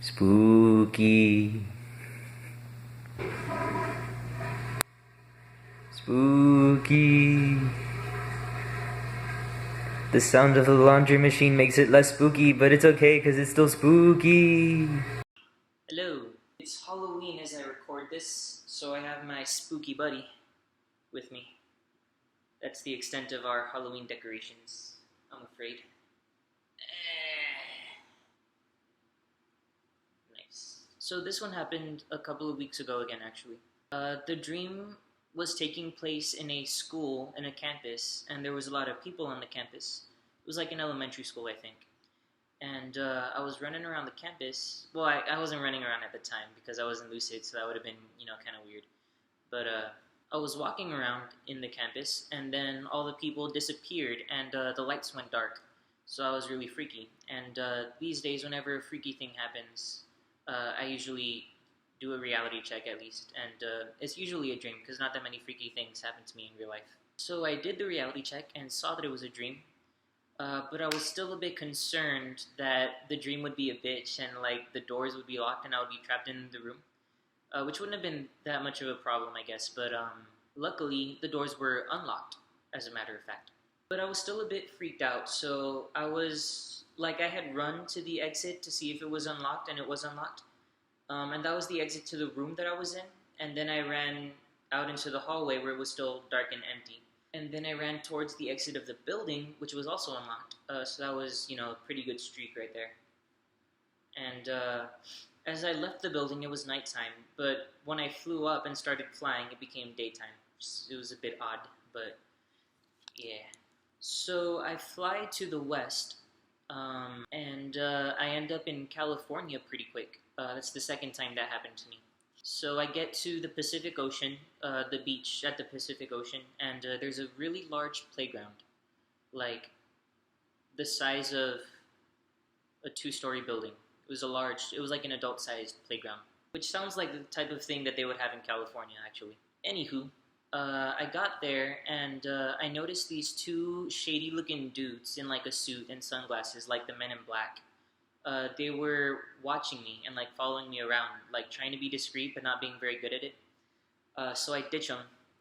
Spooky. Spooky. The sound of the laundry machine makes it less spooky, but it's okay because it's still spooky. Hello. It's Halloween as I record this, so I have my spooky buddy with me. That's the extent of our Halloween decorations, I'm afraid. Nice. So this one happened a couple of weeks ago again, actually. The dream was taking place in a school, in a campus, and there was a lot of people on the campus. It was like an elementary school, I think. And I was running around the campus. Well, I wasn't running around at the time because I was in Lucid, so that would have been, kind of weird. But I was walking around in the campus, and then all the people disappeared, and the lights went dark. So I was really freaky. And these days, whenever a freaky thing happens, I usually do a reality check at least, and it's usually a dream because not that many freaky things happen to me in real life. So I did the reality check and saw that it was a dream, but I was still a bit concerned that the dream would be a bitch and like the doors would be locked and I would be trapped in the room, which wouldn't have been that much of a problem, I guess. But luckily, the doors were unlocked, as a matter of fact. But I was still a bit freaked out, so I was like, I had run to the exit to see if it was unlocked, and it was unlocked. And that was the exit to the room that I was in. And then I ran out into the hallway where it was still dark and empty. And then I ran towards the exit of the building, which was also unlocked. So that was, a pretty good streak right there. And as I left the building, it was nighttime. But when I flew up and started flying, it became daytime. It was a bit odd, but yeah. So I fly to the west, and I end up in California pretty quick. That's the second time that happened to me. So I get to the Pacific Ocean, the beach at the Pacific Ocean, and there's a really large playground, like the size of a two-story building. It was like an adult-sized playground, which sounds like the type of thing that they would have in California, actually. Anywho, I got there and I noticed these two shady-looking dudes in like a suit and sunglasses, like the Men in Black. They were watching me and like following me around, like trying to be discreet but not being very good at it. So I ditch them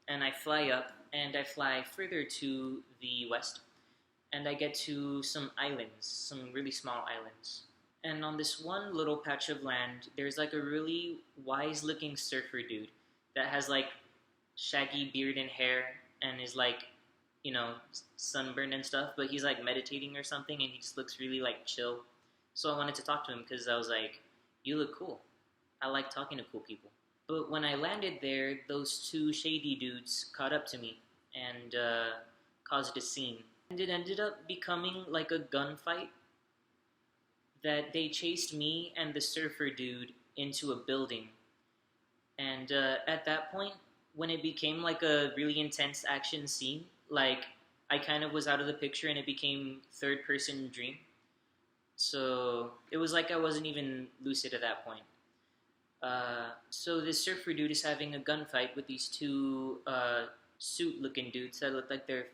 and I fly up and I fly further to the west and I get to some islands, some really small islands. And on this one little patch of land, there's like a really wise-looking surfer dude that has like shaggy beard and hair and is like, sunburned and stuff, but he's like meditating or something and he just looks really like chill. So I wanted to talk to him because I was like, you look cool. I like talking to cool people. But when I landed there, those two shady dudes caught up to me and caused a scene. And it ended up becoming like a gunfight that they chased me and the surfer dude into a building. And at that point, when it became like a really intense action scene, like I kind of was out of the picture and it became third person dream. So it was like I wasn't even lucid at that point. So this surfer dude is having a gunfight with these two suit-looking dudes that look like they're,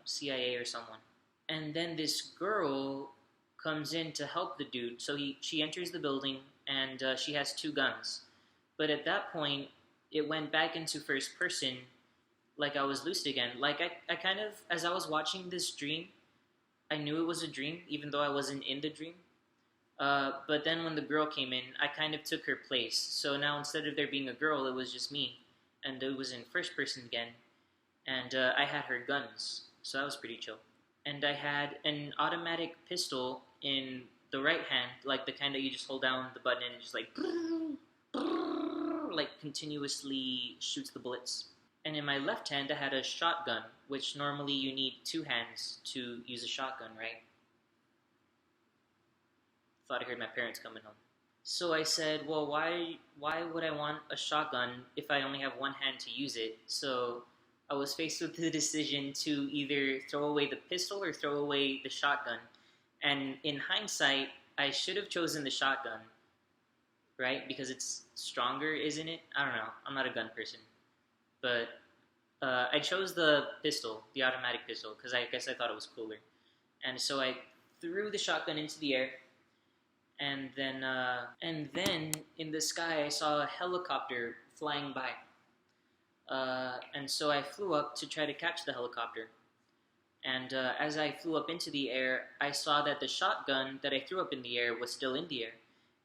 CIA or someone. And then this girl comes in to help the dude. So she enters the building and she has two guns. But at that point, it went back into first person, like I was lucid again. Like I kind of, as I was watching this dream, I knew it was a dream, even though I wasn't in the dream. But then when the girl came in, I kind of took her place. So now instead of there being a girl, it was just me. And it was in first person again. And I had her guns. So that was pretty chill. And I had an automatic pistol in the right hand, like the kind that you just hold down the button and it just like continuously shoots the bullets. And in my left hand, I had a shotgun, which normally you need two hands to use a shotgun, right? Thought I heard my parents coming home. So I said, well, why would I want a shotgun if I only have one hand to use it? So I was faced with the decision to either throw away the pistol or throw away the shotgun. And in hindsight, I should have chosen the shotgun, right? Because it's stronger, isn't it? I don't know. I'm not a gun person. But I chose the pistol, the automatic pistol, because I guess I thought it was cooler. And so I threw the shotgun into the air, And then in the sky I saw a helicopter flying by. And so I flew up to try to catch the helicopter. And as I flew up into the air, I saw that the shotgun that I threw up in the air was still in the air.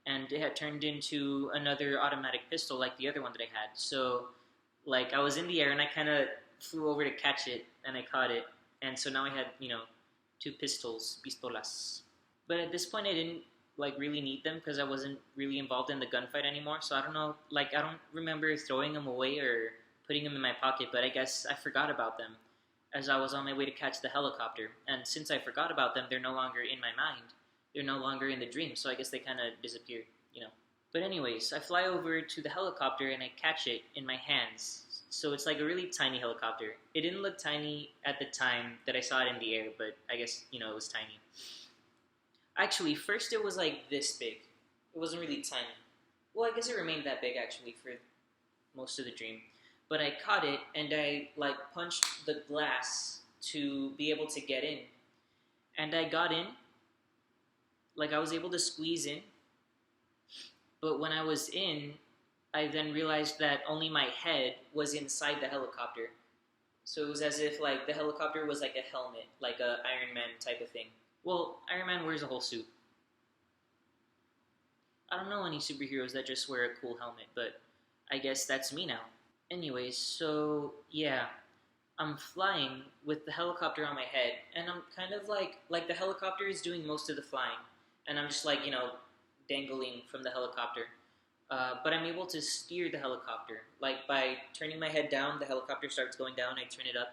And it had turned into another automatic pistol like the other one that I had. So, like, I was in the air and I kind of flew over to catch it, and I caught it. And so now I had, two pistolas. But at this point, I didn't, like, really need them because I wasn't really involved in the gunfight anymore. So I don't know, like, I don't remember throwing them away or putting them in my pocket, but I guess I forgot about them as I was on my way to catch the helicopter. And since I forgot about them, they're no longer in my mind. They're no longer in the dream, so I guess they kind of disappeared. But anyways, I fly over to the helicopter and I catch it in my hands. So it's like a really tiny helicopter. It didn't look tiny at the time that I saw it in the air, but I guess, it was tiny. Actually, first it was like this big. It wasn't really tiny. Well, I guess it remained that big actually for most of the dream. But I caught it and I like punched the glass to be able to get in. And I got in. Like I was able to squeeze in. But when I was in, I then realized that only my head was inside the helicopter. So it was as if like the helicopter was like a helmet, like a Iron Man type of thing. Well, Iron Man wears a whole suit. I don't know any superheroes that just wear a cool helmet, but I guess that's me now. Anyways, so yeah, I'm flying with the helicopter on my head, and I'm kind of like the helicopter is doing most of the flying, and I'm just like dangling from the helicopter. But I'm able to steer the helicopter, like by turning my head down, the helicopter starts going down. I turn it up.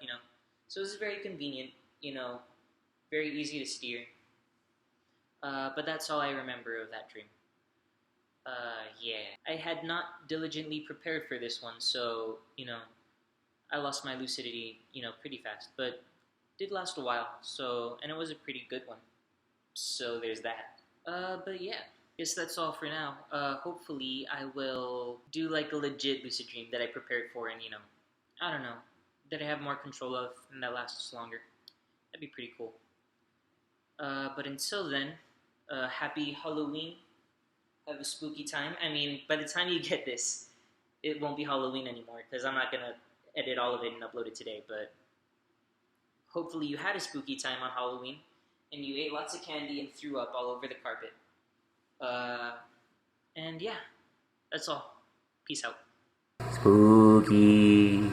So this is very convenient, very easy to steer. But that's all I remember of that dream. Yeah. I had not diligently prepared for this one, so, I lost my lucidity, pretty fast. But did last a while, and it was a pretty good one. So there's that. But yeah. Guess that's all for now. Hopefully I will do like a legit lucid dream that I prepared for and, I don't know, that I have more control of and that lasts longer. That'd be pretty cool. But until then, happy Halloween. Have a spooky time. I mean, by the time you get this, it won't be Halloween anymore because I'm not going to edit all of it and upload it today. But hopefully you had a spooky time on Halloween and you ate lots of candy and threw up all over the carpet. And yeah, that's all. Peace out. Spooky.